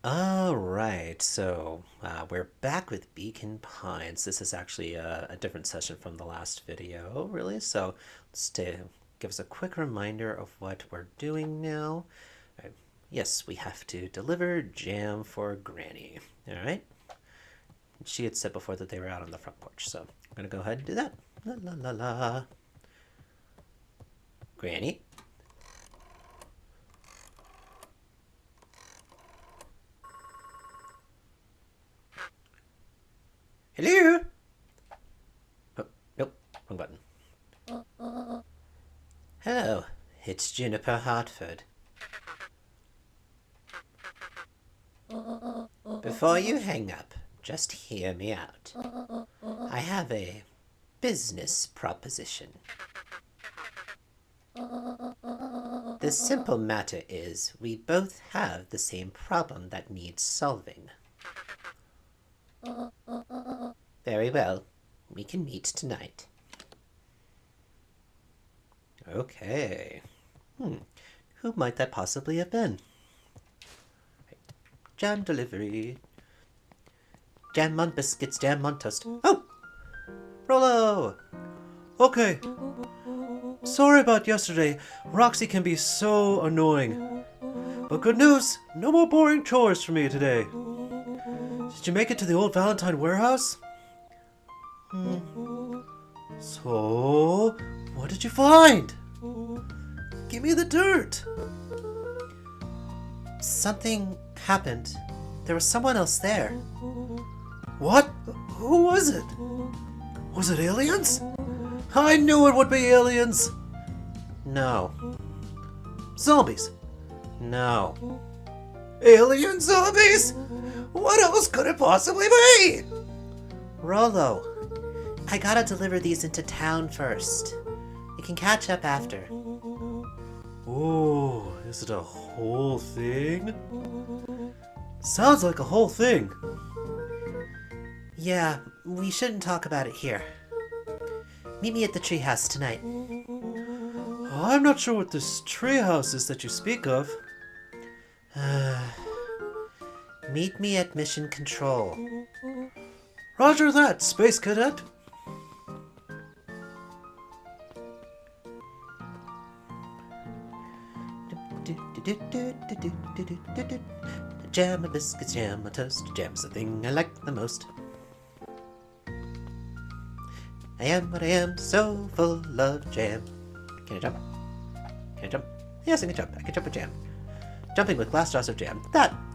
Alright, so we're back with Beacon Pines. This is actually a different session from the last video, really. So let's give us a quick reminder of what we're doing now. Yes, we have to deliver jam for Granny. Alright? She had said before that they were out on the front porch, so I'm going to go ahead and do that. La la la la. Granny? Hello? Oh, nope, wrong button. Hello, it's Juniper Hartford. Before you hang up, just hear me out. I have a business proposition. The simple matter is, we both have the same problem that needs solving. Very well. We can meet tonight. Okay. Who might that possibly have been? Jam delivery. Jam on biscuits, jam on toast. Oh! Rollo! Okay. Sorry about yesterday. Roxy can be so annoying. But good news, no more boring chores for me today. Did you make it to the old Valentine warehouse? So, what did you find? Give me the dirt. Something happened. There was someone else there. What? Who was it? Was it aliens? I knew it would be aliens. No. Zombies. No. Alien zombies? What else could it possibly be? Rollo, I gotta deliver these into town first. You can catch up after. Oh, is it a whole thing? Sounds like a whole thing. Yeah, we shouldn't talk about it here. Meet me at the treehouse tonight. I'm not sure what this treehouse is that you speak of. Meet me at Mission Control. Roger that, Space Cadet. Jam and biscuits, jam and toast. Jam's the thing I like the most. I am what I am, so full of jam. Can I jump? Can I jump? Yes, I can jump. I can jump with jam. Jumping with glass jars of jam.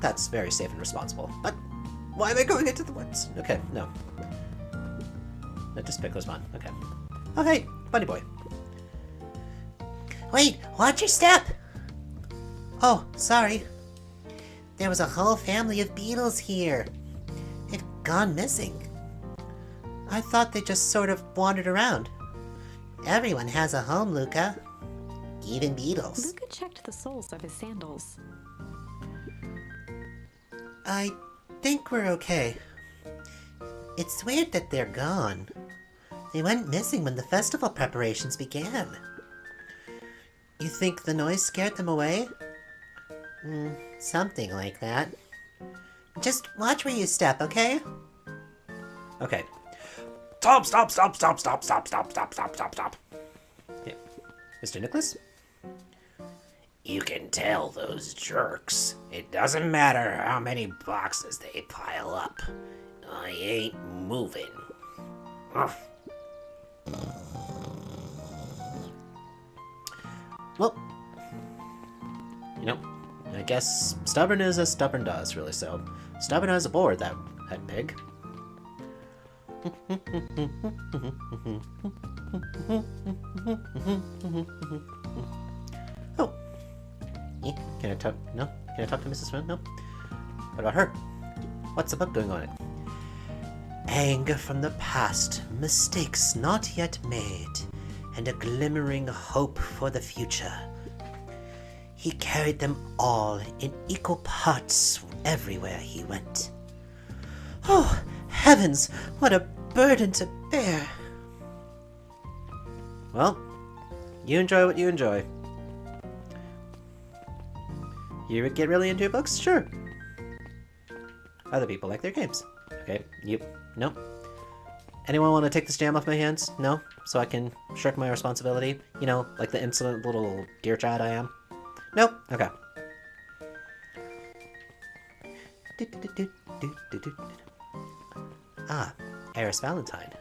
That's very safe and responsible. But why am I going into the woods? Okay, no. That just pick was fun. Okay. Oh hey, bunny boy. Wait, watch your step! Oh, sorry. There was a whole family of beetles here. They've gone missing. I thought they just sort of wandered around. Everyone has a home, Luca. Even beetles. Luca checked the soles of his sandals. I think we're okay. It's weird that they're gone. They went missing when the festival preparations began. You think the noise scared them away? Something like that. Just watch where you step, okay? Okay. Stop, stop, stop, stop, stop, stop, stop, stop, stop, stop, stop. Yeah. Mr. Nicholas? You can tell those jerks. It doesn't matter how many boxes they pile up. I ain't moving. Ugh. Well, I guess stubborn is as stubborn does, really, so stubborn as a board, that pig. Oh. Can I talk? No? Can I talk to Mrs. Swim? No? What about her? What's the book doing on it? Anger from the past, mistakes not yet made, and a glimmering hope for the future. He carried them all in equal parts everywhere he went. Oh, heavens, what a burden to bear. Well, you enjoy what you enjoy. You get really into books? Sure. Other people like their games. Okay, you. No. Anyone want to take this jam off my hands? No? So I can shirk my responsibility? You know, like the insolent little dear child I am? Nope? Okay. Ah, Eris Valentine.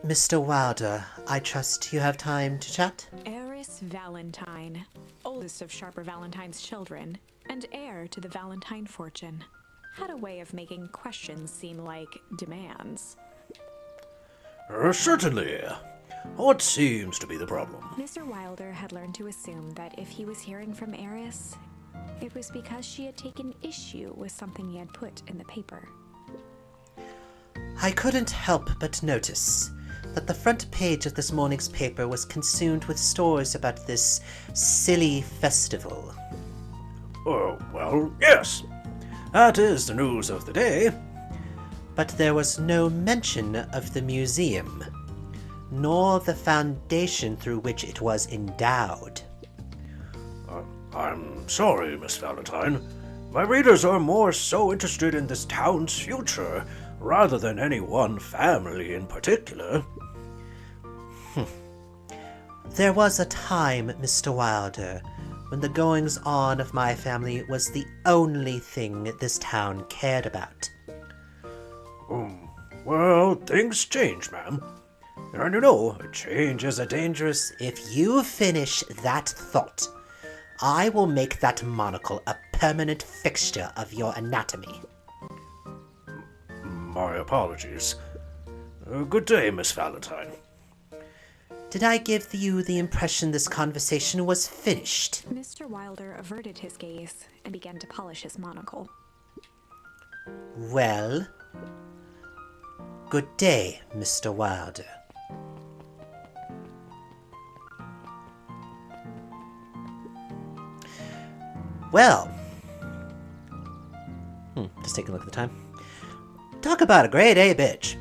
Mr. Wilder, I trust you have time to chat? Eris Valentine, oldest of Sharper Valentine's children, and heir to the Valentine fortune, had a way of making questions seem like demands. Certainly. What seems to be the problem? Mr. Wilder had learned to assume that if he was hearing from Eris, it was because she had taken issue with something he had put in the paper. I couldn't help but notice that the front page of this morning's paper was consumed with stories about this silly festival. Oh, well, yes. That is the news of the day. But there was no mention of the museum, nor the foundation through which it was endowed. I'm sorry, Miss Valentine. My readers are more so interested in this town's future rather than any one family in particular. There was a time, Mr. Wilder, when the goings-on of my family was the only thing this town cared about. Well, things change, ma'am. And you know, change is a Dangerous. If you finish that thought, I will make that monocle a permanent fixture of your anatomy. My apologies. Good day, Miss Valentine. Did I give you the impression this conversation was finished? Mr. Wilder averted his gaze and began to polish his monocle. Well, good day, Mr. Wilder. Well, just taking a look at the time. Talk about a grade A bitch.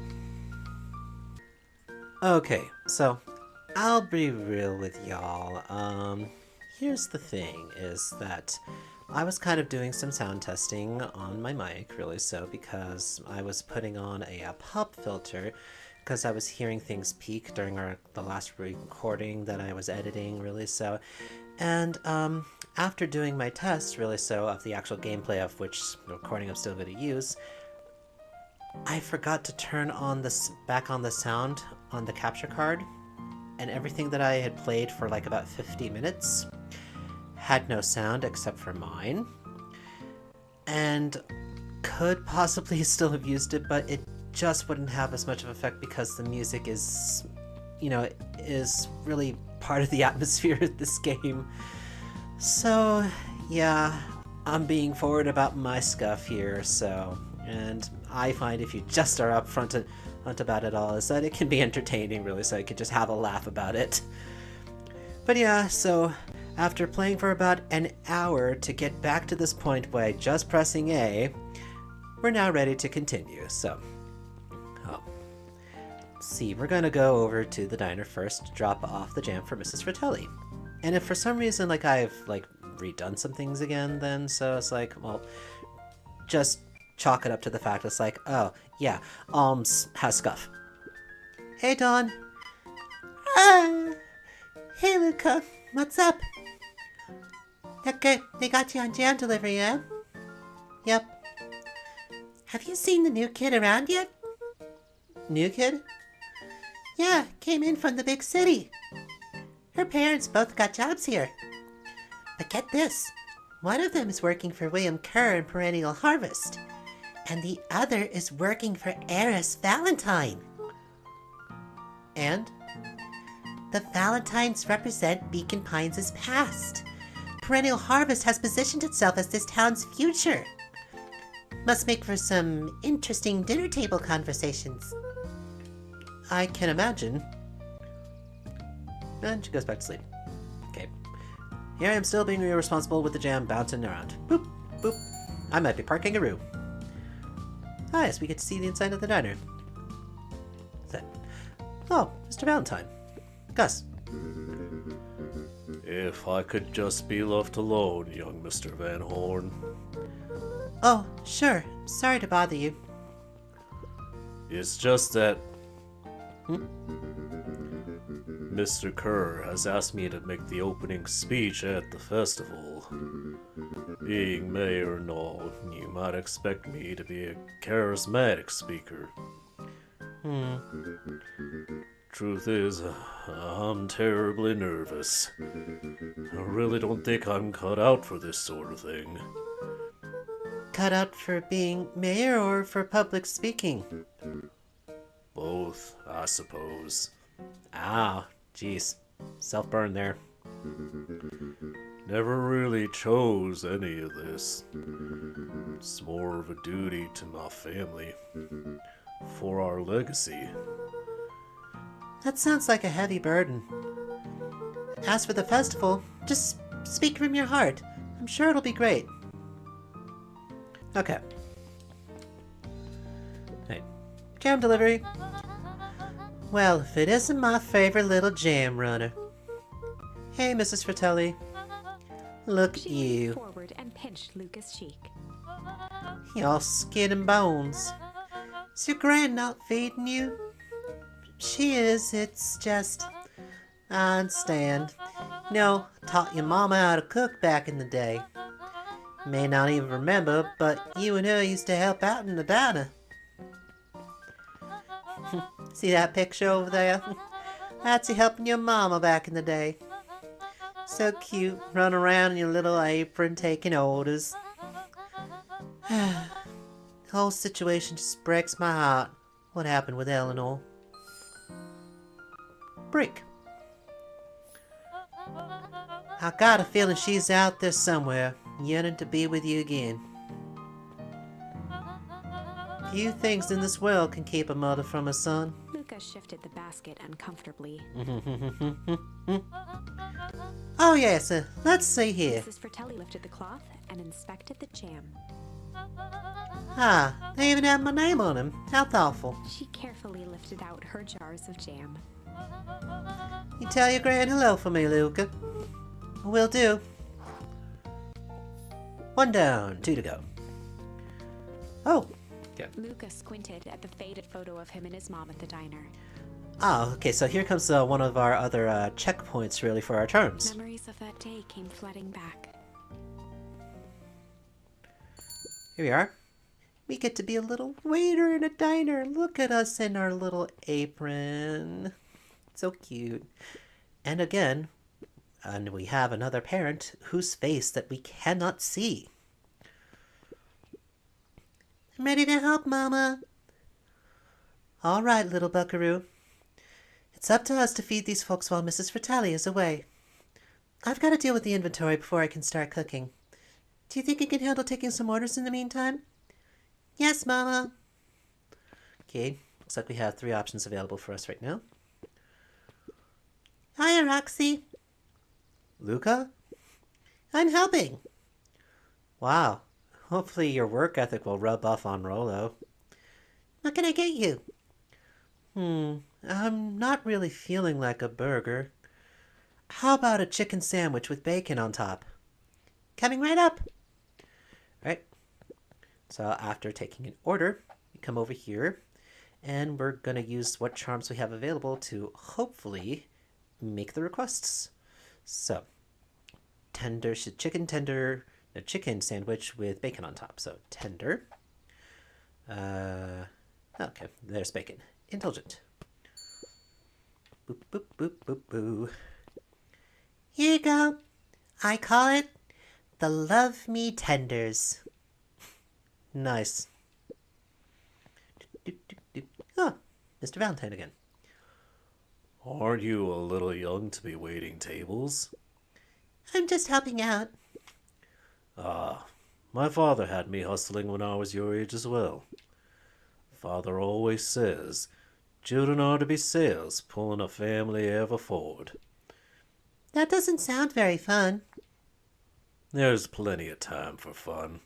Okay, so I'll be real with y'all. Here's the thing, is that I was kind of doing some sound testing on my mic, really so, because I was putting on a pop filter, because I was hearing things peak during the last recording that I was editing, really so. And after doing my test, really so, of the actual gameplay of which recording I'm still going to use, I forgot to turn on back on the sound on the capture card, and everything that I had played for like about 50 minutes had no sound except for mine, and could possibly still have used it, but it just wouldn't have as much of an effect because the music is, is really part of the atmosphere of this game. So, yeah, I'm being forward about my scuff here, so, and I find if you just are upfront about it all, is that it can be entertaining, really, so you can just have a laugh about it. But yeah, so after playing for about an hour to get back to this point by just pressing A, we're now ready to continue, so. Let's see, we're gonna go over to the diner first to drop off the jam for Mrs. Fratelli. And if for some reason, I've, redone some things again then, so it's well, just chalk it up to the fact it's oh, yeah, Alms has scuff. Hey, Dawn. Hey, Luca. What's up? Okay, they got you on jam delivery, yeah? Yep. Have you seen the new kid around yet? New kid? Yeah, came in from the big city. Her parents both got jobs here. But get this, one of them is working for William Kerr in Perennial Harvest, and the other is working for Eris Valentine. And? The Valentines represent Beacon Pines' past. Perennial Harvest has positioned itself as this town's future. Must make for some interesting dinner table conversations. I can imagine. And she goes back to sleep. Okay. Here I am still being irresponsible with the jam bouncing around. Boop, boop. I might be parking a room. Ah, yes, we get to see the inside of the diner. What's that? Oh, Mr. Valentine. Gus. If I could just be left alone, young Mr. Van Horn. Oh, sure. Sorry to bother you. It's just that Mr. Kerr has asked me to make the opening speech at the festival. Being mayor and all, you might expect me to be a charismatic speaker. Truth is, I'm terribly nervous. I really don't think I'm cut out for this sort of thing. Cut out for being mayor or for public speaking? Both, I suppose. Ah, jeez. Self-burn there. Never really chose any of this. It's more of a duty to my family. For our legacy. That sounds like a heavy burden. As for the festival, just speak from your heart. I'm sure it'll be great. Okay. Hey, jam delivery. Well, if it isn't my favorite little jam runner. Hey, Mrs. Fratelli. Look at She you. leaned forward and pinched Lucas' cheek. You all skin and bones. Is your gran not feeding you? She is, it's just... I understand. No, taught your mama how to cook back in the day. May not even remember, but you and her used to help out in the diner. See that picture over there? That's you helping your mama back in the day. So cute, run around in your little apron taking orders. The whole situation just breaks my heart. What happened with Eleanor? Break. I got a feeling she's out there somewhere, yearning to be with you again. Few things in this world can keep a mother from her son. Lucas shifted the basket uncomfortably. Oh yes, let's see here. Mrs. Fratelli lifted the cloth and inspected the jam. Ah, they even have my name on them. How thoughtful. She carefully lifted out her jars of jam. You tell your gran hello for me, Luca. Will do. 1 down, 2 to go. Oh. Okay. Lucas squinted at the faded photo of him and his mom at the diner. Oh, okay, so here comes one of our other checkpoints, really, for our charms. Memories of that day came flooding back. Here we are. We get to be a little waiter in a diner. Look at us in our little apron. So cute. And again, and we have another parent whose face that we cannot see. I'm ready to help, Mama. All right, little buckaroo. It's up to us to feed these folks while Mrs. Fratelli is away. I've got to deal with the inventory before I can start cooking. Do you think you can handle taking some orders in the meantime? Yes, Mama. Okay, looks like we have 3 options available for us right now. Hiya, Roxy. Luca? I'm helping. Wow. Hopefully your work ethic will rub off on Rolo. What can I get you? I'm not really feeling like a burger. How about a chicken sandwich with bacon on top? Coming right up. Alright. So after taking an order, we come over here and we're going to use what charms we have available to hopefully make the requests. So, chicken tender, a chicken sandwich with bacon on top. So, tender. Okay, there's bacon. Indulgent. Boop, boop, boop, boop, boo. Here you go. I call it the Love Me Tenders. Nice. Oh, Mr. Valentine again. Aren't you a little young to be waiting tables? I'm just helping out. Ah, my father had me hustling when I was your age as well. Father always says, children are to be sails pulling a family ever forward. That doesn't sound very fun. There's plenty of time for fun.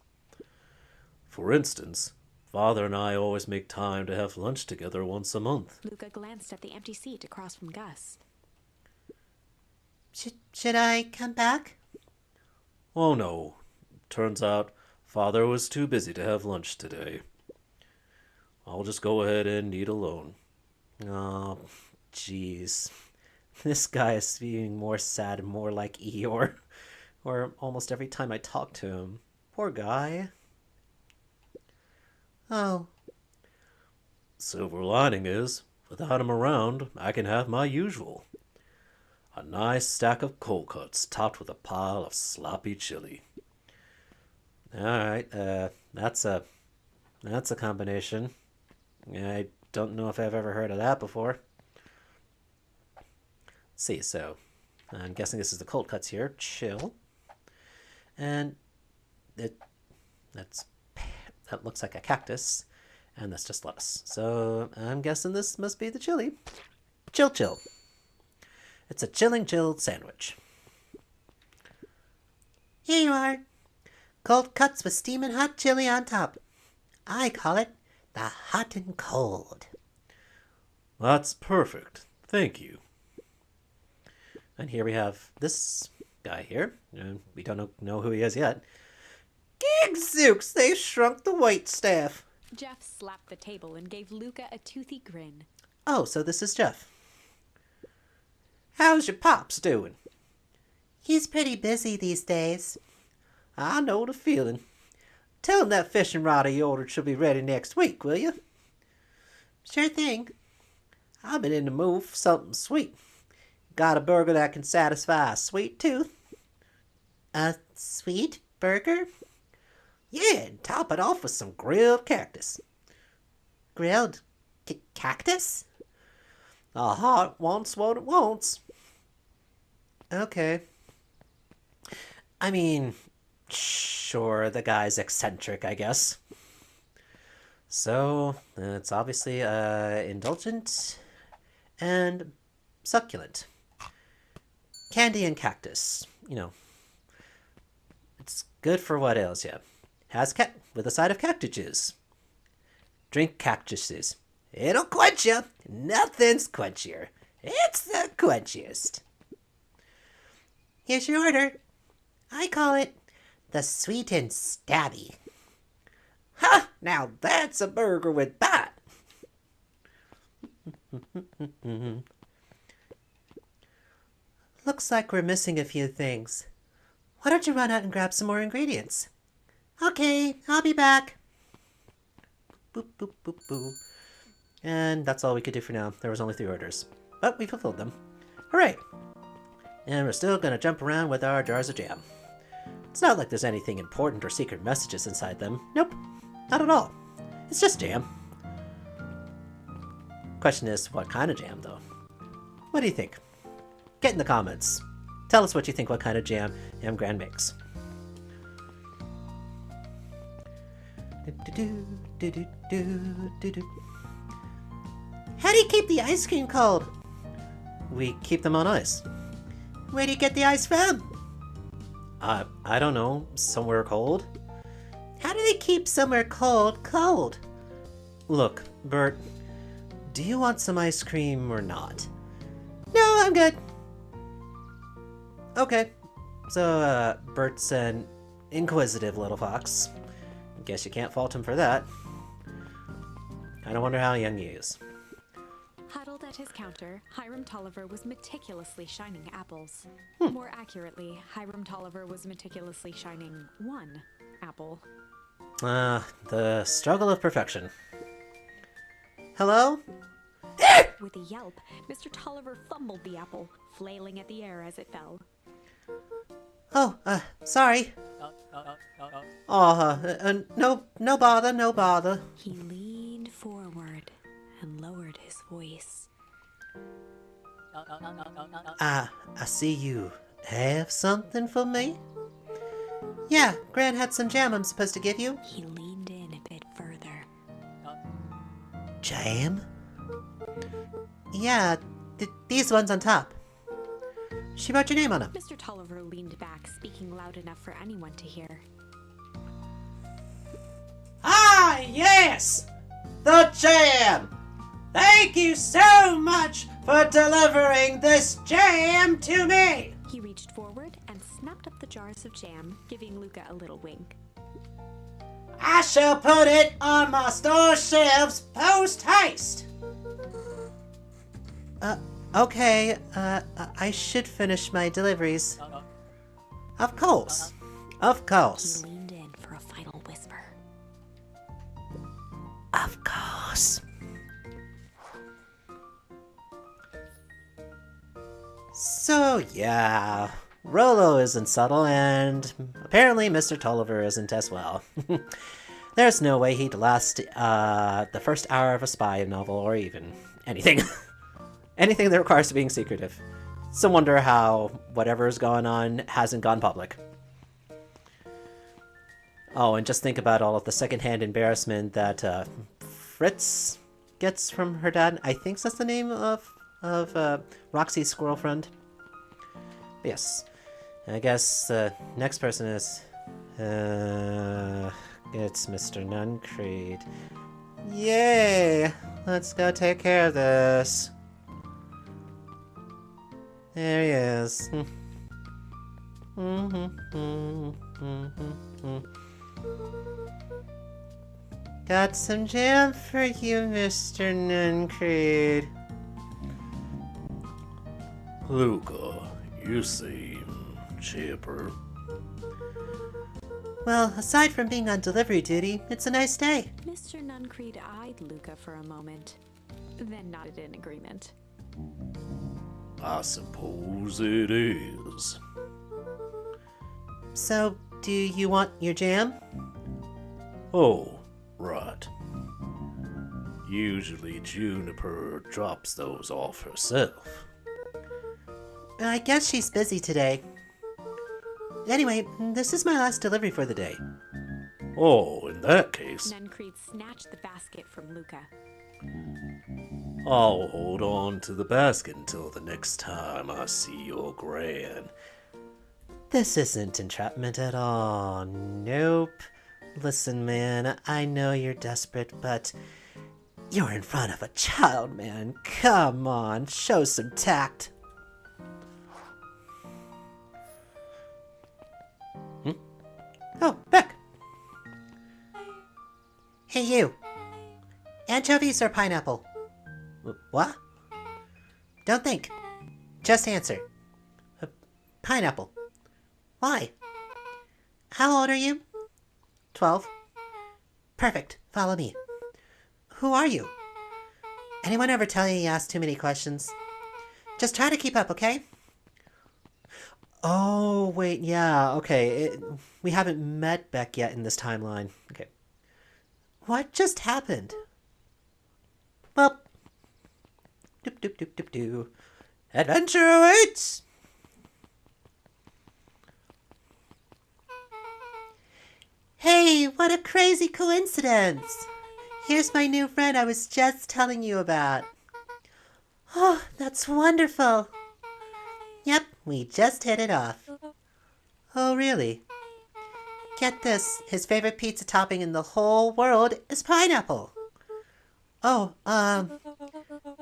For instance, Father and I always make time to have lunch together once a month. Luca glanced at the empty seat across from Gus. Should I come back? Oh no. Turns out Father was too busy to have lunch today. I'll just go ahead and eat alone. Oh, jeez. This guy is being more sad and more like Eeyore. Or almost every time I talk to him. Poor guy. Oh. Silver lining is, without him around, I can have my usual. A nice stack of cold cuts topped with a pile of sloppy chili. Alright, that's a combination. I don't know if I've ever heard of that before. Let's see, so I'm guessing this is the cold cuts here. Chill. And that looks like a cactus. And that's just lettuce. So I'm guessing this must be the chili. Chill. It's a chilled sandwich. Here you are. Cold cuts with steaming hot chili on top. I call it the hot and cold. That's perfect. Thank you. And here we have this guy here. We don't know who he is yet. Gigzooks, they shrunk the white staff. Jeff slapped the table and gave Luca a toothy grin. Oh, so this is Jeff. How's your pops doing? He's pretty busy these days. I know the feeling. Tell him that fishing rod he ordered should be ready next week, will you? Sure thing. I've been in the mood for something sweet. Got a burger that can satisfy a sweet tooth? A sweet burger? Yeah, and top it off with some grilled cactus. Grilled cactus? A heart wants what it wants. Okay. I mean, sure, the guy's eccentric, I guess. So, it's obviously indulgent and succulent. Candy and cactus, it's good for what ails you. Has with a side of cactus juice. Drink cactus juice. It'll quench you. Nothing's quenchier. It's the quenchiest. Here's your order. I call it the sweet and stabby. Ha! Now that's a burger with bite. Looks like we're missing a few things. Why don't you run out and grab some more ingredients? Okay, I'll be back. Boop, boop, boop, boop. And that's all we could do for now. There was only 3 orders. But we fulfilled them. Hooray! And we're still gonna jump around with our jars of jam. It's not like there's anything important or secret messages inside them. Nope, not at all. It's just jam. Question is, what kind of jam, though? What do you think? Get in the comments. Tell us what you think, what kind of jam Gran makes. How do you keep the ice cream cold? We keep them on ice. Where do you get the ice from? I don't know. Somewhere cold? How do they keep somewhere cold? Look, Bert, do you want some ice cream or not? No, I'm good. Okay. So, Bert's an inquisitive little fox. Guess you can't fault him for that. Kinda wonder how young he is. Huddled at his counter, Hiram Tolliver was meticulously shining apples. More accurately, Hiram Tolliver was meticulously shining 1 apple. The struggle of perfection. Hello? With a yelp, Mr. Tolliver fumbled the apple, flailing at the air as it fell. Oh, sorry. No bother. He leaned forward and lowered his voice. I see you have something for me? Yeah, Gran had some jam I'm supposed to give you. He leaned in a bit further. Jam? Yeah, these ones on top. She wrote your name on them. Mr. Tolliver leaned back, speaking loud enough for anyone to hear. Ah, yes! The jam! Thank you so much for delivering this jam to me! He reached forward and snapped up the jars of jam, giving Luca a little wink. I shall put it on my store shelves post haste. Okay, I should finish my deliveries. Of course. Of He course. leaned in for a final whisper. Of course. So, yeah. Rollo isn't subtle, and apparently Mr. Tolliver isn't as well. There's no way he'd last the first hour of a spy novel, or even anything. Anything that requires being secretive. Some wonder how whatever's going on hasn't gone public. Oh, and just think about all of the secondhand embarrassment that Fritz gets from her dad. I think that's the name of Roxy's squirrel friend. But yes, I guess the next person is it's Mr. Nuncreed. Yay! Let's go take care of this. There he is. Got some jam for you, Mr. Nuncreed. Luca, you seem chipper. Well, aside from being on delivery duty, it's a nice day. Mr. Nuncreed eyed Luca for a moment, then nodded in agreement. I suppose it is. So, do you want your jam? Oh, right. Usually Juniper drops those off herself. I guess she's busy today. Anyway, this is my last delivery for the day. Oh, in that case, Nuncreed snatched the basket from Luca. I'll hold on to the basket until the next time I see your gran. This isn't entrapment at all. Nope. Listen, man, I know you're desperate, but you're in front of a child, man. Come on, show some tact. Oh, Beck. Hey, you. Anchovies or pineapple? What? Don't think. Just answer. Pineapple. Why? How old are you? 12. Perfect. Follow me. Who are you? Anyone ever tell you ask too many questions? Just try to keep up, okay? Oh, wait, yeah, okay. We haven't met Beck yet in this timeline. Okay. What just happened? Well, doop doop doop doop doo. Adventure awaits! Hey, what a crazy coincidence! Here's my new friend I was just telling you about. Oh, that's wonderful. Yep, we just hit it off. Oh, really? Get this, his favorite pizza topping in the whole world is pineapple. Oh,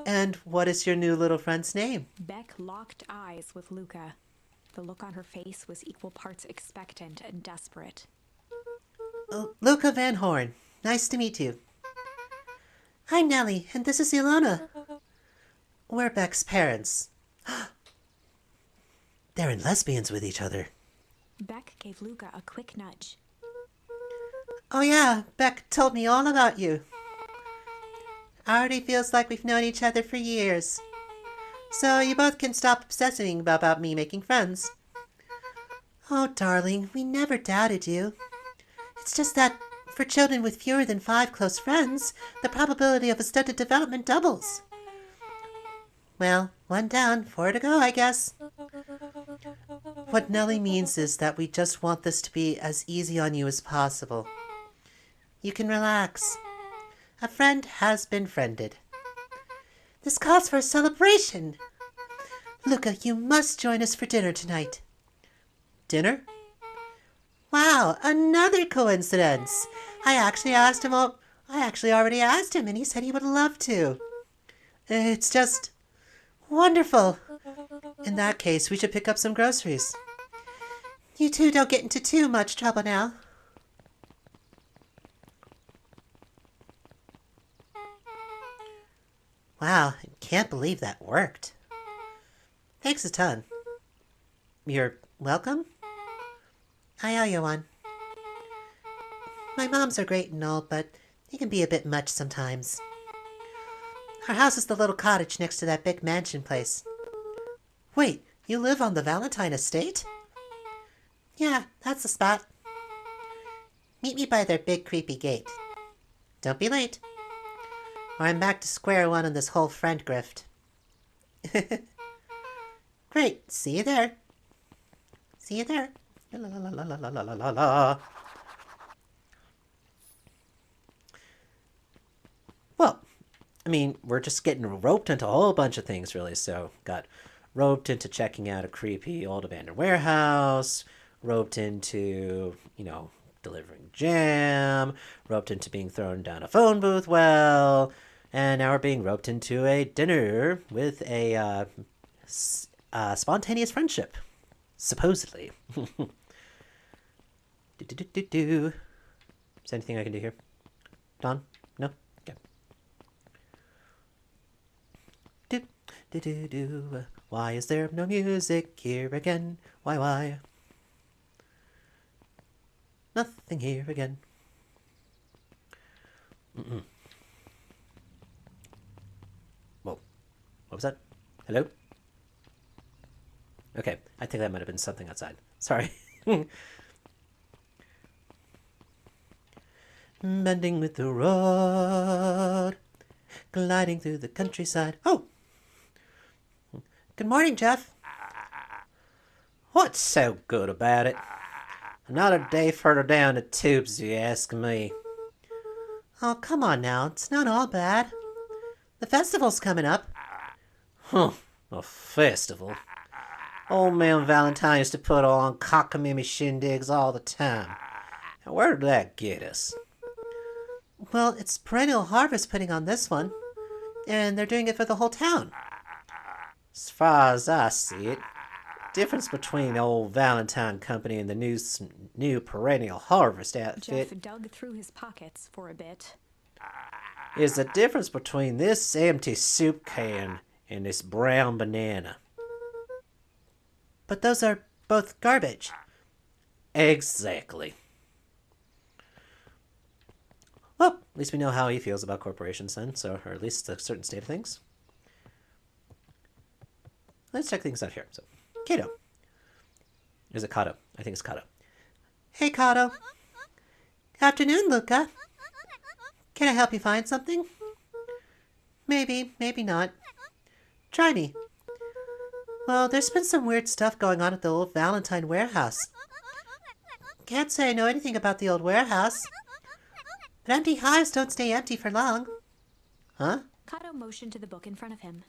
and what is your new little friend's name? Beck locked eyes with Luca. The look on her face was equal parts expectant and desperate. Luca Van Horn. Nice to meet you. I'm Nellie, and this is Ilona. We're Beck's parents. They're in lesbians with each other. Beck gave Luca a quick nudge. Oh yeah, Beck told me all about you. Already feels like we've known each other for years. So you both can stop obsessing about me making friends. Oh, darling, we never doubted you. It's just that, for children with fewer than 5 close friends, the probability of a stunted development doubles. Well, 1 down, 4 to go, I guess. What Nellie means is that we just want this to be as easy on you as possible. You can relax. A friend has been friended. This calls for a celebration. Luca, you must join us for dinner tonight. Dinner? Wow, another coincidence. I actually already asked him, and he said he would love to. It's just, Wonderful! In that case, we should pick up some groceries. You two don't get into too much trouble now. Wow, I can't believe that worked. Thanks a ton. You're welcome? I owe you one. My moms are great and all, but they can be a bit much sometimes. Our house is the little cottage next to that big mansion place. Wait, you live on the Valentine estate? Yeah, that's the spot. Meet me by their big creepy gate. Don't be late, or I'm back to square one on this whole friend grift. Great, see you there. See you there. La la la la la la la la la. Well, I mean, we're just getting roped into a whole bunch of things, really. So, got roped into checking out a creepy old abandoned warehouse, roped into, delivering jam, roped into being thrown down a phone booth well, and now we're being roped into a dinner with a spontaneous friendship, supposedly. Is there anything I can do here? Don? No? Okay. Why is there no music here again? Why? Nothing here again. Whoa. What was that? Hello? Okay, I think that might have been something outside. Sorry. Bending with the rod, gliding through the countryside. Oh! Good morning, Jeff. What's so good about it? Another day further down the tubes, you ask me. Oh, come on now. It's not all bad. The festival's coming up. Huh, a festival? Old man Valentine used to put on cockamamie shindigs all the time. Now, where did that get us? Well, it's Perennial Harvest putting on this one, and they're doing it for the whole town. As far as I see it, the difference between old Valentine Company and the new Perennial Harvest outfit Jeff dug through his pockets for a bit. is the difference between this empty soup can and this brown banana. But those are both garbage. Exactly. Well, at least we know how he feels about corporations then, or at least a certain state of things. Let's check things out here. So, Kato. Is it Kato? I think it's Kato. Hey, Kato. Afternoon, Luca. Can I help you find something? Maybe, maybe not. Try me. Well, there's been some weird stuff going on at the old Valentine warehouse. Can't say I know anything about the old warehouse. But empty hives don't stay empty for long. Huh? Kato motioned to the book in front of him.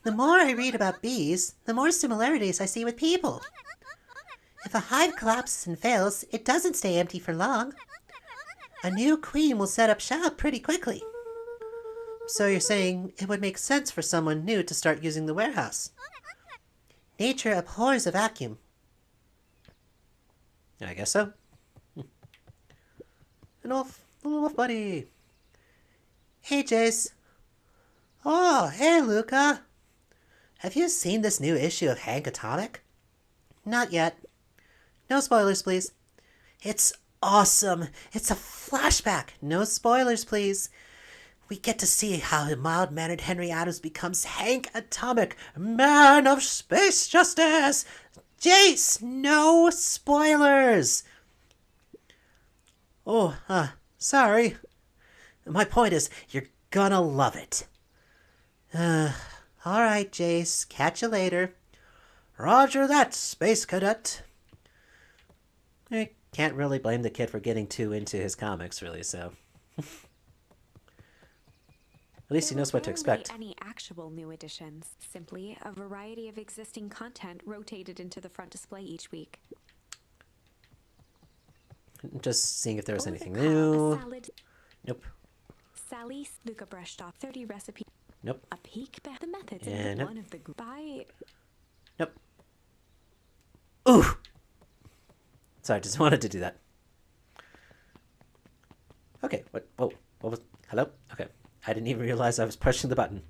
The more I read about bees, the more similarities I see with people. If a hive collapses and fails, it doesn't stay empty for long. A new queen will set up shop pretty quickly. So you're saying it would make sense for someone new to start using the warehouse. Nature abhors a vacuum. I guess so. Little wolf buddy. Hey, Jace. Oh, hey, Luca. Have you seen this new issue of Hank Atomic? Not yet. No spoilers, please. It's awesome. It's a flashback. No spoilers, please. We get to see how the mild-mannered Henry Adams becomes Hank Atomic, man of space justice. Jace, no spoilers. Oh, sorry. My point is, you're gonna love it. All right, Jace. Catch you later. Roger that, Space Cadet. I can't really blame the kid for getting too into his comics, really, so. At least he knows what to expect. There weren't any actual new additions, simply a variety of existing content rotated into the front display each week. Just seeing if there was Or anything the call, new. a salad. Nope. Sally Luca brushed off 30 recipes. Nope. A peek back the methods Yeah, into nope. one of the by Nope. Ooh! Sorry, just wanted to do that. Okay, what? Whoa, what was... Hello? Okay. I didn't even realize I was pushing the button.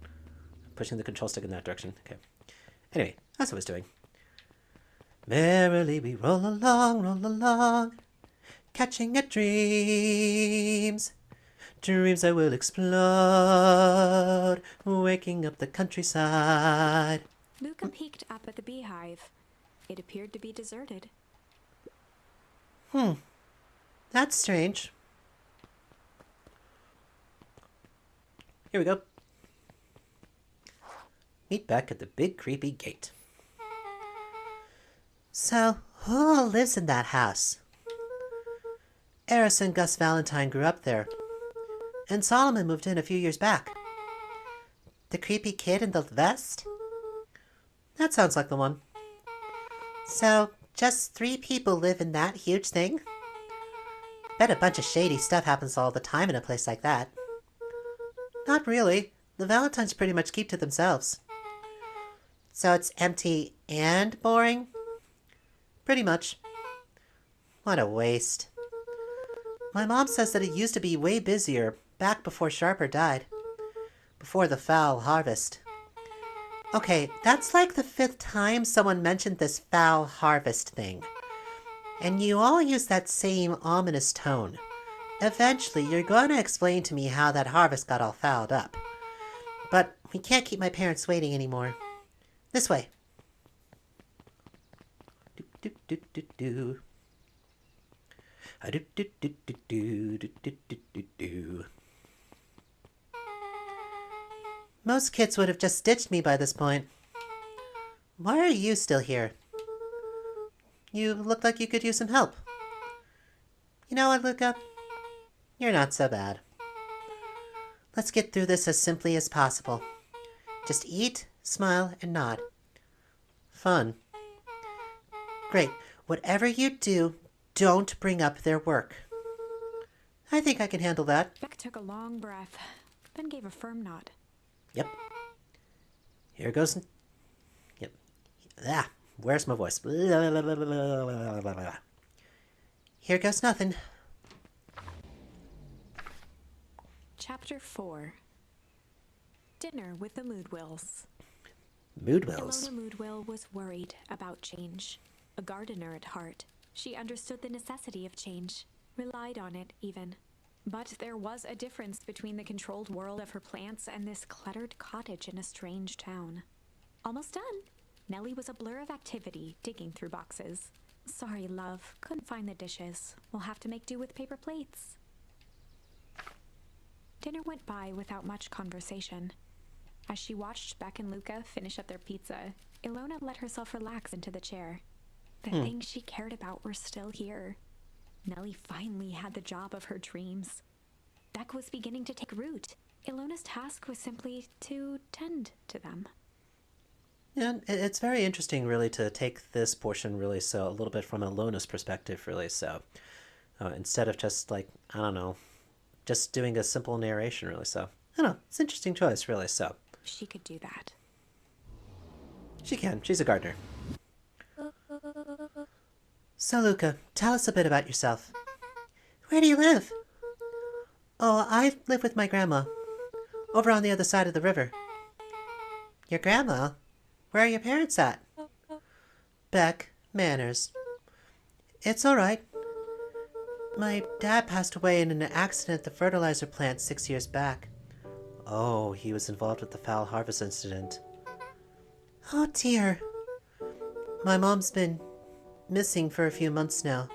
Pushing the control stick in that direction. Okay. Anyway, that's what I was doing. Merrily we roll along, catching at dreams. Dreams that will explode, waking up the countryside. Luca peeked up at the beehive. It appeared to be deserted. That's strange. Here we go. Meet back at the big creepy gate. So, who all lives in that house? Eris and Gus Valentine grew up there, and Solomon moved in a few years back. The creepy kid in the vest? That sounds like the one. So, just 3 people live in that huge thing? Bet a bunch of shady stuff happens all the time in a place like that. Not really. The Valentines pretty much keep to themselves. So it's empty and boring? Pretty much. What a waste. My mom says that it used to be way busier back before Sharper died. Before the foul harvest. Okay, that's like the 5th time someone mentioned this foul harvest thing. And you all use that same ominous tone. Eventually, you're going to explain to me how that harvest got all fouled up. But we can't keep my parents waiting anymore. This way. Do do do do do. Do do do do do do do do do. Most kids would have just ditched me by this point. Why are you still here? You look like you could use some help. You know what, Luca? You're not so bad. Let's get through this as simply as possible. Just eat, smile, and nod. Fun. Great. Whatever you do, don't bring up their work. I think I can handle that. Beck took a long breath, then gave a firm nod. Yep. Here goes. Yep. Ah, where's my voice? Here goes nothing. Chapter 4. Dinner with the Moodwills. Moodwills. Ilona Moodwill was worried about change. A gardener at heart, she understood the necessity of change, relied on it even. But there was a difference between the controlled world of her plants and this cluttered cottage in a strange town. Almost done. Nellie was a blur of activity, digging through boxes. Sorry, love, couldn't find the dishes. We'll have to make do with paper plates. Dinner went by without much conversation. As she watched Beck and Luca finish up their pizza, Ilona let herself relax into the chair. The things she cared about were still here. Nellie finally had the job of her dreams. Beck was beginning to take root. Ilona's task was simply to tend to them. Yeah, it's very interesting, really, to take this portion, really, so a little bit from Ilona's perspective, really, so instead of just, like, I don't know, just doing a simple narration, really, so I don't know, it's an interesting choice, really, so. She could do that. She can, she's a gardener. So, Luca, tell us a bit about yourself. Where do you live? Oh, I live with my grandma, over on the other side of the river. Your grandma? Where are your parents at? Beck, Manners. It's all right. My dad passed away in an accident at the fertilizer plant 6 years back. Oh, he was involved with the foul harvest incident. Oh, dear. My mom's been missing for a few months now.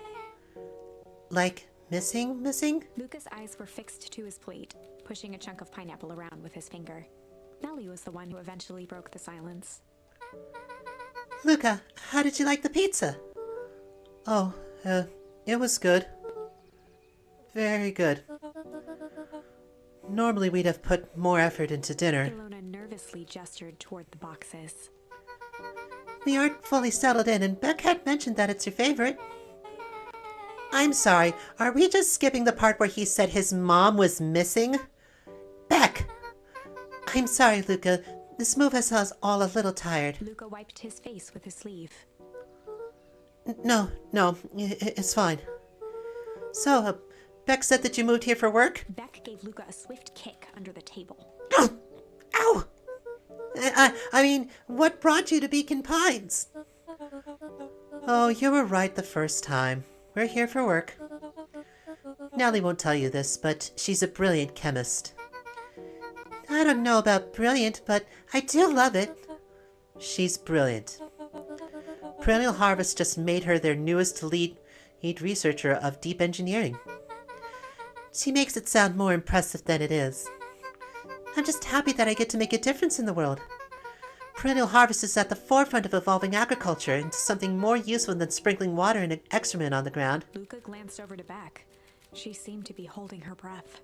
Like, missing? Luca's eyes were fixed to his plate, pushing a chunk of pineapple around with his finger. Nellie was the one who eventually broke the silence. Luca, how did you like the pizza? Oh, it was good. Very good. Normally we'd have put more effort into dinner. Ilona nervously gestured toward the boxes. We aren't fully settled in, and Beck had mentioned that it's your favorite. I'm sorry, are we just skipping the part where he said his mom was missing? Beck! I'm sorry, Luca. This move has us all a little tired. Luca wiped his face with his sleeve. No, it's fine. So, Beck said that you moved here for work? Beck gave Luca a swift kick under the table. Ow! I mean, what brought you to Beacon Pines? Oh, you were right the first time. We're here for work. Nellie won't tell you this, but she's a brilliant chemist. I don't know about brilliant, but I do love it. She's brilliant. Perennial Harvest just made her their newest lead researcher of deep engineering. She makes it sound more impressive than it is. I'm just happy that I get to make a difference in the world. Perennial Harvest is at the forefront of evolving agriculture into something more useful than sprinkling water and excrement on the ground. Luca glanced over to Beck. She seemed to be holding her breath.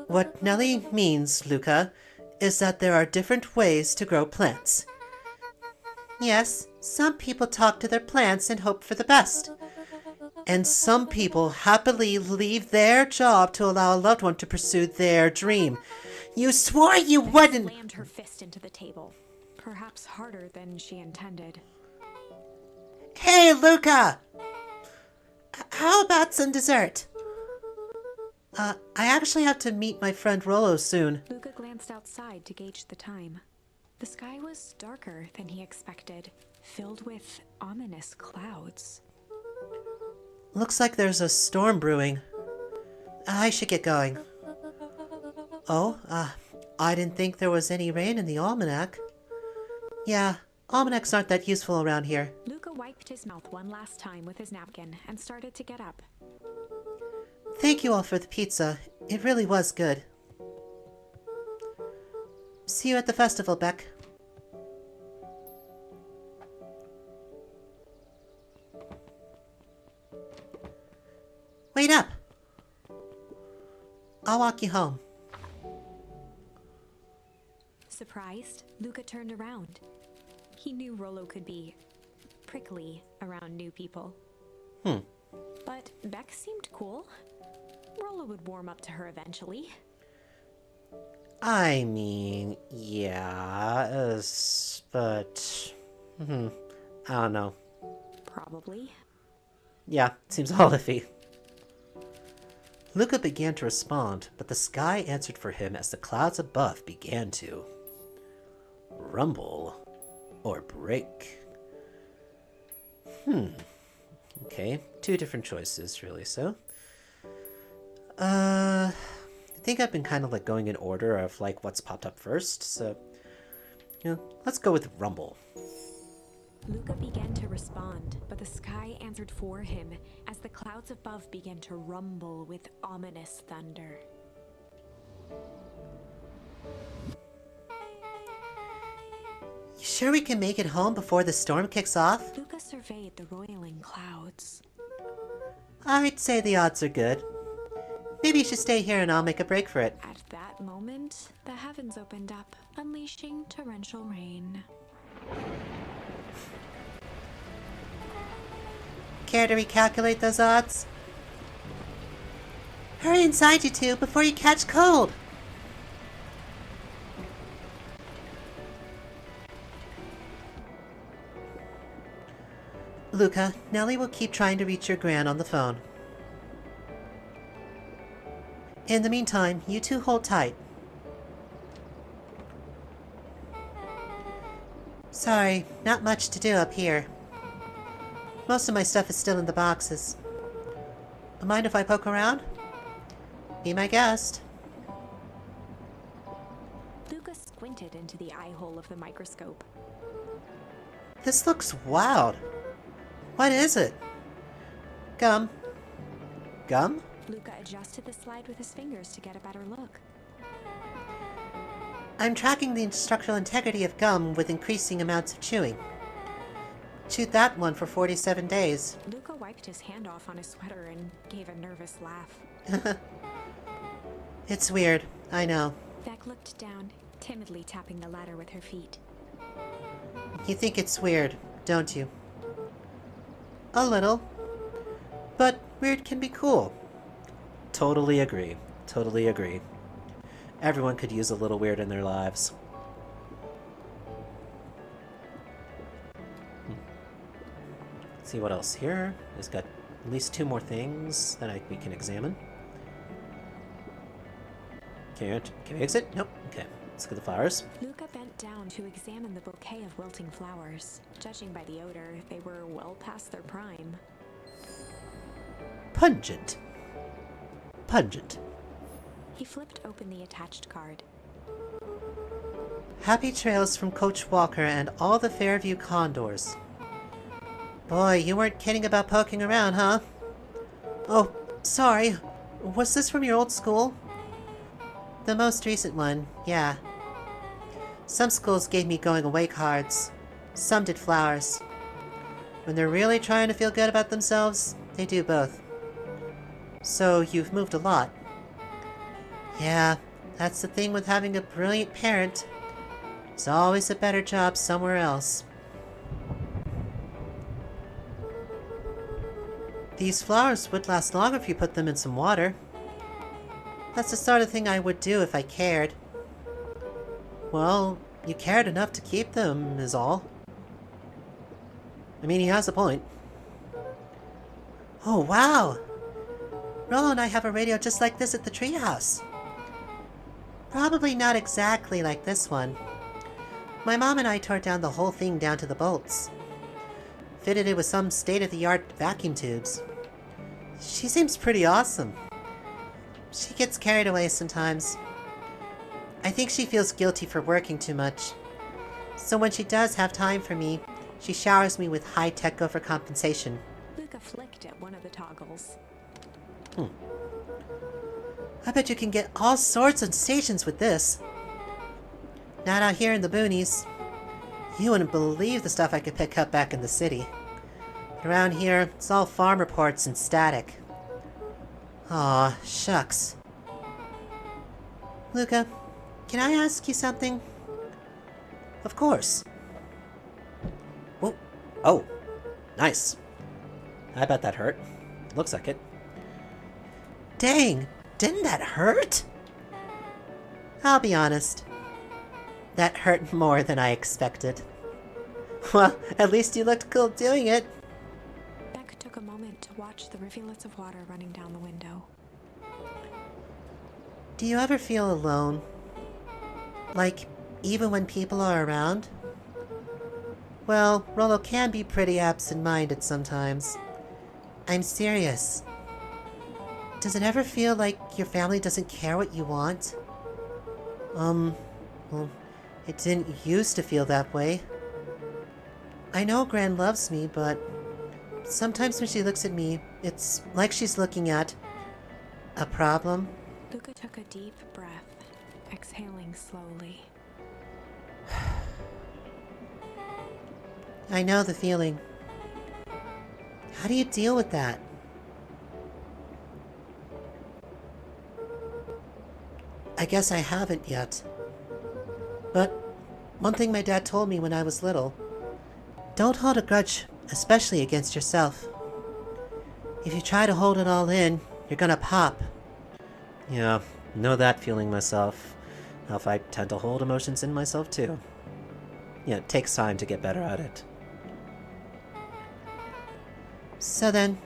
What Nellie means, Luca, is that there are different ways to grow plants. Yes, some people talk to their plants and hope for the best. And some people happily leave their job to allow a loved one to pursue their dream. You swore you wouldn't! Slammed her fist into the table, perhaps harder than she intended. Hey, Luca! How about some dessert? I actually have to meet my friend Rollo soon. Luca glanced outside to gauge the time. The sky was darker than he expected, filled with ominous clouds. Looks like there's a storm brewing. I should get going. Oh, I didn't think there was any rain in the almanac. Yeah, almanacs aren't that useful around here. Luca wiped his mouth one last time with his napkin and started to get up. Thank you all for the pizza. It really was good. See you at the festival, Beck. Wait up! I'll walk you home. Surprised, Luca turned around. He knew Rollo could be prickly around new people. But Beck seemed cool. Rollo would warm up to her eventually. I mean, yeah, but... I don't know. Probably. Yeah, seems all iffy. Luca began to respond, but the sky answered for him as the clouds above began to rumble or break. Okay, two different choices, really, so. I think I've been kind of like going in order of like what's popped up first, so, let's go with rumble. Luca began to respond, but the sky answered for him as the clouds above began to rumble with ominous thunder. You sure we can make it home before the storm kicks off? Luca surveyed the roiling clouds. I'd say the odds are good. Maybe you should stay here and I'll make a break for it. At that moment, the heavens opened up, unleashing torrential rain. Care to recalculate those odds? Hurry inside, you two, before you catch cold! Luca, Nellie will keep trying to reach your gran on the phone. In the meantime, you two hold tight. Sorry, not much to do up here. Most of my stuff is still in the boxes. Mind if I poke around? Be my guest. Luca squinted into the eye hole of the microscope. This looks wild. What is it? Gum. Gum? Luca adjusted the slide with his fingers to get a better look. I'm tracking the structural integrity of gum with increasing amounts of chewing. Chewed that one for 47 days. Luca wiped his hand off on his sweater and gave a nervous laugh. It's weird, I know. Beck looked down, timidly tapping the ladder with her feet. You think it's weird, don't you? A little. But weird can be cool. Totally agree. Totally agree. Everyone could use a little weird in their lives. Let's see what else here. It's got at least 2 more things that we can examine. Can we exit? Nope. Okay, let's get the flowers. Luca bent down to examine the bouquet of wilting flowers. Judging by the odor, they were well past their prime. Pungent. Pungent. He flipped open the attached card. Happy trails from Coach Walker and all the Fairview Condors. Boy, you weren't kidding about poking around, huh? Oh, sorry. Was this from your old school? The most recent one, yeah. Some schools gave me going away cards. Some did flowers. When they're really trying to feel good about themselves, they do both. So you've moved a lot. Yeah, that's the thing with having a brilliant parent. There's always a better job somewhere else. These flowers would last longer if you put them in some water. That's the sort of thing I would do if I cared. Well, you cared enough to keep them, is all. I mean, he has a point. Oh, wow! Rollo and I have a radio just like this at the treehouse. Probably not exactly like this one. My mom and I tore down the whole thing down to the bolts. Fitted it with some state-of-the-art vacuum tubes. She seems pretty awesome. She gets carried away sometimes. I think she feels guilty for working too much. So when she does have time for me, she showers me with high-tech overcompensation. Luca flicked at one of the toggles. I bet you can get all sorts of stations with this. Not out here in the boonies. You wouldn't believe the stuff I could pick up back in the city. Around here, it's all farm reports and static. Aw, shucks. Luca, can I ask you something? Of course. Whoa. Oh, nice. I bet that hurt. Looks like it. Dang, didn't that hurt? I'll be honest. That hurt more than I expected. Well, at least you looked cool doing it. Beck took a moment to watch the rivulets of water running down the window. Do you ever feel alone? Like, even when people are around? Well, Rollo can be pretty absent-minded sometimes. I'm serious. Does it ever feel like your family doesn't care what you want? Well, it didn't used to feel that way. I know Gran loves me, but sometimes when she looks at me, it's like she's looking at a problem. Luca took a deep breath, exhaling slowly. I know the feeling. How do you deal with that? I guess I haven't yet. But one thing my dad told me when I was little: don't hold a grudge, especially against yourself. If you try to hold it all in, you're gonna pop. Yeah, know that feeling myself. How if I tend to hold emotions in myself too. Yeah, it takes time to get better at it. So then,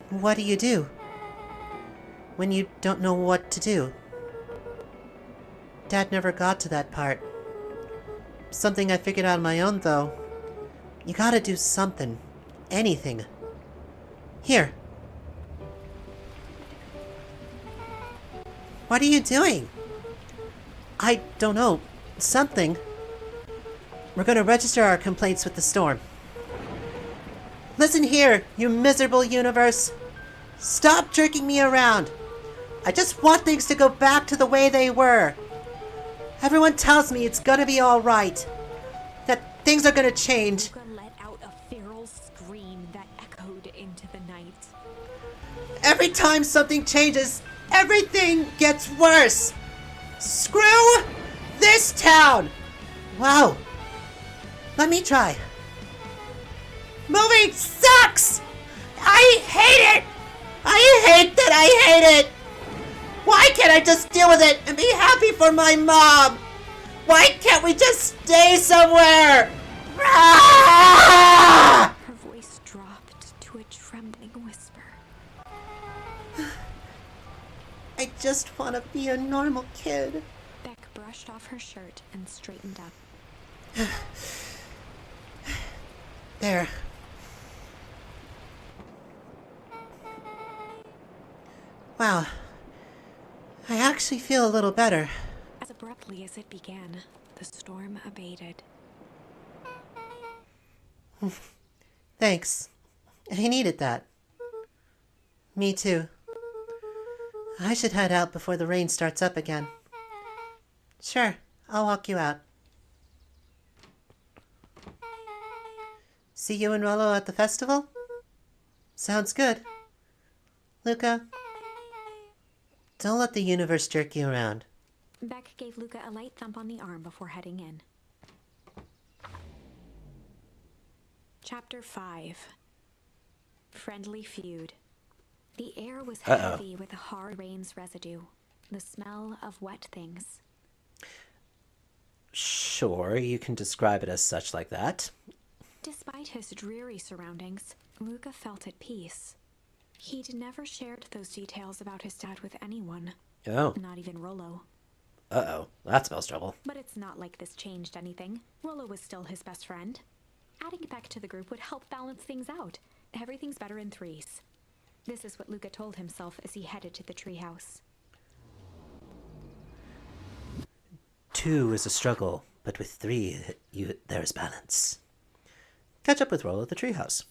what do you do when you don't know what to do? Dad never got to that part. Something I figured out on my own, though. You gotta do something. Anything. Here. What are you doing? I don't know. Something. We're gonna register our complaints with the storm. Listen here, you miserable universe. Stop jerking me around. I just want things to go back to the way they were. Everyone tells me it's gonna be alright. That things are gonna change. Luca let out a feral scream that echoed into the night. Every time something changes, everything gets worse. Screw this town. Wow. Let me try. Moving sucks! I hate it! I hate that I hate it! Why can't I just deal with it and be happy for my mom? Why can't we just stay somewhere? Ah! Her voice dropped to a trembling whisper. I just want to be a normal kid. Beck brushed off her shirt and straightened up. There. Wow. I actually feel a little better. As abruptly as it began, the storm abated. Thanks. I needed that. Me too. I should head out before the rain starts up again. Sure, I'll walk you out. See you and Rollo at the festival? Sounds good. Luca, don't let the universe jerk you around. Beck gave Luca a light thump on the arm before heading in. Chapter 5. Friendly Feud. The air was heavy with a hard rain's residue, the smell of wet things. Sure, you can describe it as such like that. Despite his dreary surroundings, Luca felt at peace. He'd never shared those details about his dad with anyone, Oh. not even Rollo. Uh-oh. That spells trouble. But it's not like this changed anything. Rollo was still his best friend. Adding Beck to the group would help balance things out. Everything's better in threes. This is what Luca told himself as he headed to the treehouse. 2 is a struggle, but with 3, there is balance. Catch up with Rollo at the treehouse.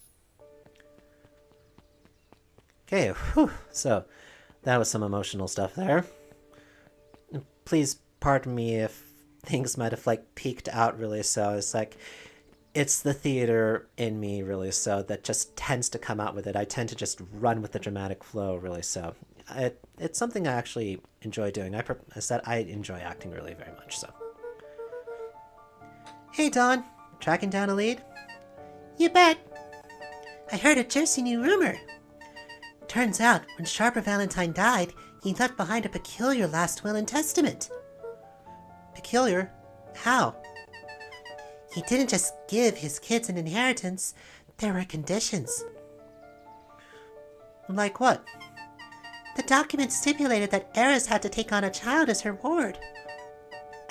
Okay, whew. So that was some emotional stuff there. Please pardon me if things might have peaked out really so. It's the theater in me really so that just tends to come out with it. I tend to just run with the dramatic flow really so. It's something I actually enjoy doing. I enjoy acting really very much so. Hey Dawn, tracking down a lead? You bet. I heard a juicy new rumor. Turns out, when Sharper Valentine died, he left behind a peculiar last will and testament. Peculiar? How? He didn't just give his kids an inheritance, there were conditions. Like what? The document stipulated that Eris had to take on a child as her ward.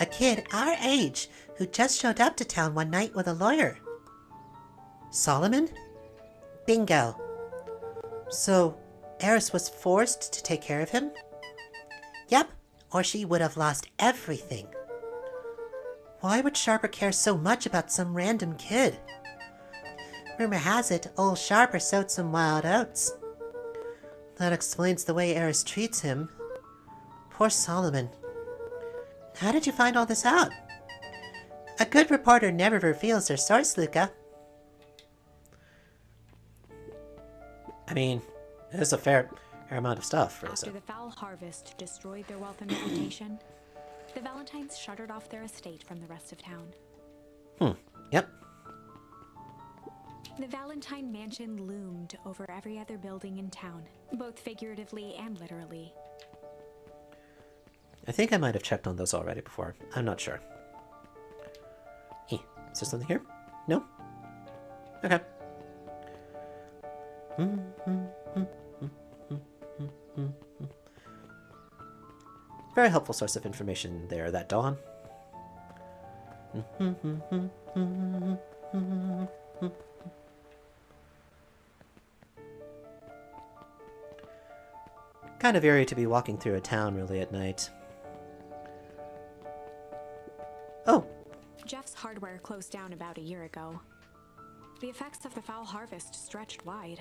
A kid our age who just showed up to town one night with a lawyer. Solomon? Bingo. So, Eris was forced to take care of him? Yep, or she would have lost everything. Why would Sharper care so much about some random kid? Rumor has it, old Sharper sowed some wild oats. That explains the way Eris treats him. Poor Solomon. How did you find all this out? A good reporter never reveals their source, Luca. I mean, it is a fair amount of stuff, really. After the foul harvest destroyed their wealth and reputation, the Valentines shuttered off their estate from the rest of town. Yep. The Valentine mansion loomed over every other building in town, both figuratively and literally. I think I might have checked on those already before. I'm not sure. Is there something here? No? Okay. Very helpful source of information there, that Dawn. Kind of eerie to be walking through a town really at night. Oh, Jeff's hardware closed down about a year ago. The effects of the foul harvest stretched wide.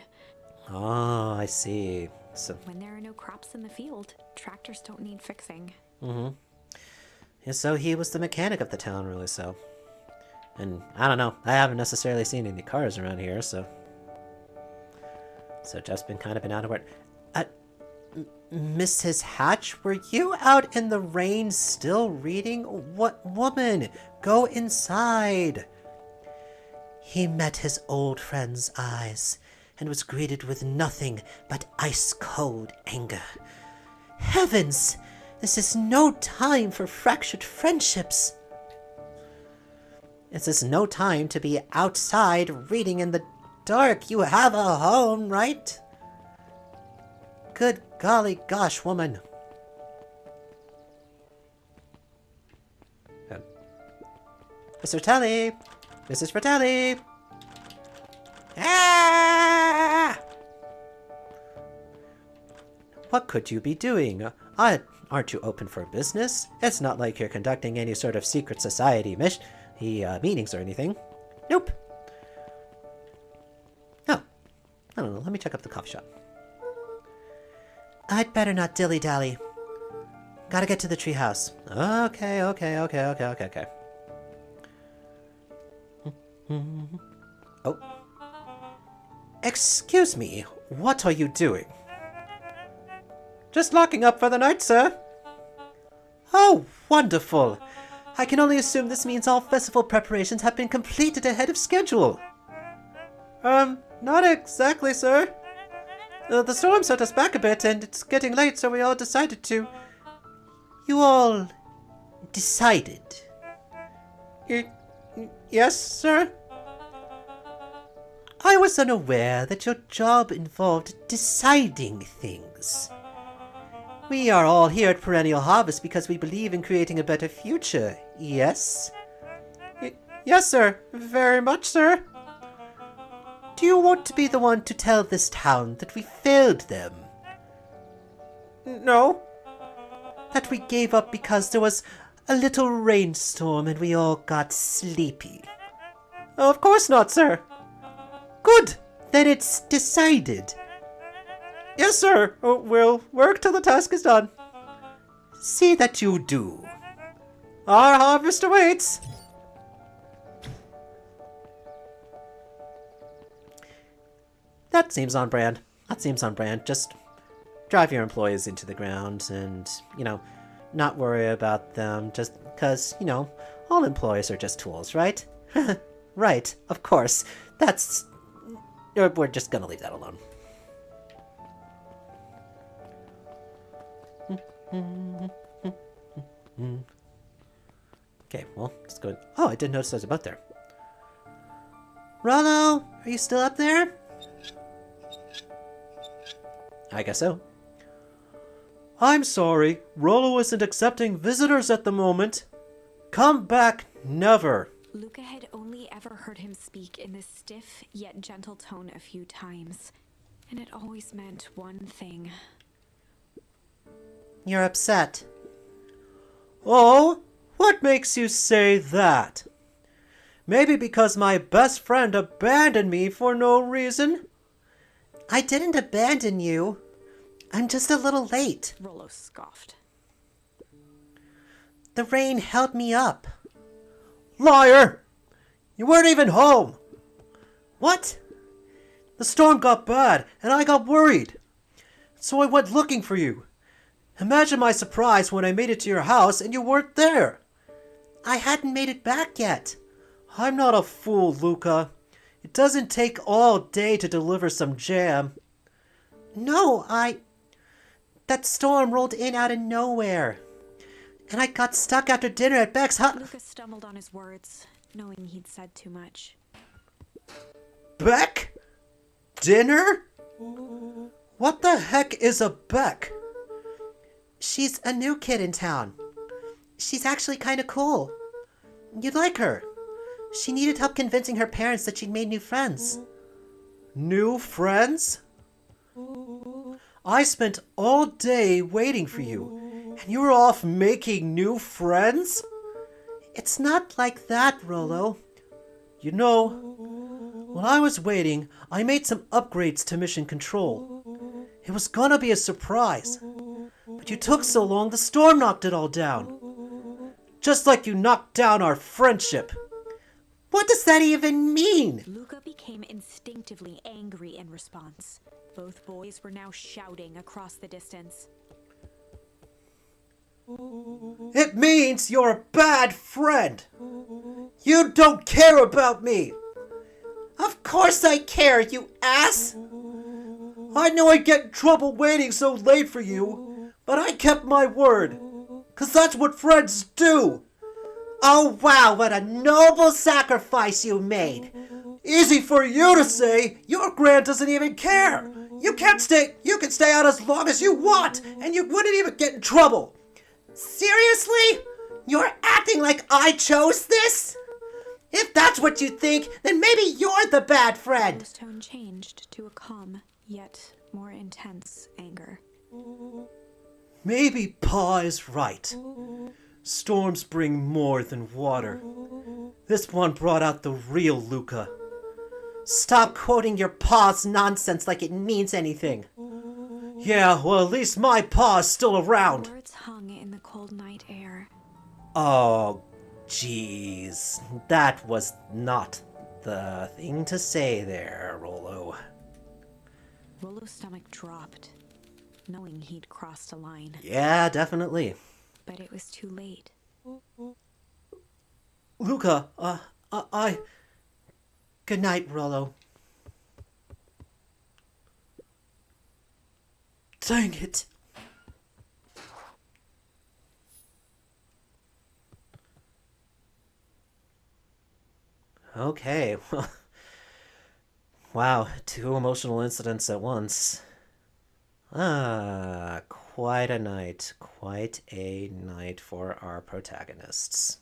oh, I see. So, When there are no crops in the field, tractors don't need fixing. yeah, so he was the mechanic of the town, really. So, and I don't know. I haven't necessarily seen any cars around here, so Jeff's been kind of been out of work. Mrs. Hatch, were you out in the rain still reading? What woman? Go inside. He met his old friend's eyes and was greeted with nothing but ice-cold anger. Heavens! This is no time for fractured friendships. This is no time to be outside reading in the dark. You have a home, right? Good golly gosh, woman. Mr. Fratelli! Mrs. Fratelli! Ah! What could you be doing? Aren't you open for business? It's not like you're conducting any sort of secret society meetings or anything. Nope. Oh. I don't know. Let me check up the coffee shop. I'd better not dilly-dally. Gotta get to the treehouse. Okay. Oh. Excuse me, what are you doing? Just locking up for the night, sir. Oh, wonderful. I can only assume this means all festival preparations have been completed ahead of schedule. Not exactly, sir. The storm set us back a bit, and it's getting late, so we all decided to... You all... decided? Yes, sir? I was unaware that your job involved deciding things. We are all here at Perennial Harvest because we believe in creating a better future, yes? Yes, sir. Very much, sir. Do you want to be the one to tell this town that we failed them? No. That we gave up because there was a little rainstorm and we all got sleepy? Of course not, sir. Good. Then it's decided. Yes, sir. We'll work till the task is done. See that you do. Our harvest awaits. That seems on brand. Just drive your employees into the ground and, not worry about them just because, all employees are just tools, right? Right, of course. We're just gonna leave that alone. Okay, well, let's go. Oh, I didn't notice I was about there. Rollo, are you still up there? I guess so. I'm sorry, Rollo isn't accepting visitors at the moment. Come back never. Luca had only ever heard him speak in this stiff yet gentle tone a few times, and it always meant one thing. You're upset. Oh, what makes you say that? Maybe because my best friend abandoned me for no reason? I didn't abandon you. I'm just a little late. Rollo scoffed. The rain held me up. Liar! You weren't even home! What? The storm got bad, and I got worried. So I went looking for you. Imagine my surprise when I made it to your house and you weren't there. I hadn't made it back yet. I'm not a fool, Luca. It doesn't take all day to deliver some jam. No, That storm rolled in out of nowhere. And I got stuck after dinner at Beck's house. Lucas stumbled on his words, knowing he'd said too much. Beck? Dinner? What the heck is a Beck? She's a new kid in town. She's actually kind of cool. You'd like her. She needed help convincing her parents that she'd made new friends. New friends? I spent all day waiting for you, and you were off making new friends? It's not like that, Rollo. You know, while I was waiting, I made some upgrades to Mission Control. It was gonna be a surprise. But you took so long, the storm knocked it all down. Just like you knocked down our friendship. What does that even mean? Luca became instinctively angry in response. Both boys were now shouting across the distance. It means you're a bad friend. You don't care about me. Of course I care, you ass. I know I'd get in trouble waiting so late for you, But I kept my word, 'cause that's what friends do. Oh wow, what a noble sacrifice you made! Easy for you to say. Your Grant doesn't even care. You can stay out as long as you want, and you wouldn't even get in trouble. Seriously? You're acting like I chose this? If that's what you think, then maybe you're the bad friend. His tone changed to a calm, yet more intense anger. Maybe Pa is right. Storms bring more than water. This one brought out the real Luca. Stop quoting your pa's nonsense like it means anything. Yeah, well, at least my pa's still around. Words hung in the cold night air. Oh, jeez. That was not the thing to say there, Rollo. Rollo's stomach dropped, knowing he'd crossed a line. Yeah, definitely. But it was too late. Luca, Good night, Rollo. dang it. Okay, well. Wow, 2 emotional incidents at once. Quite a night. Quite a night for our protagonists.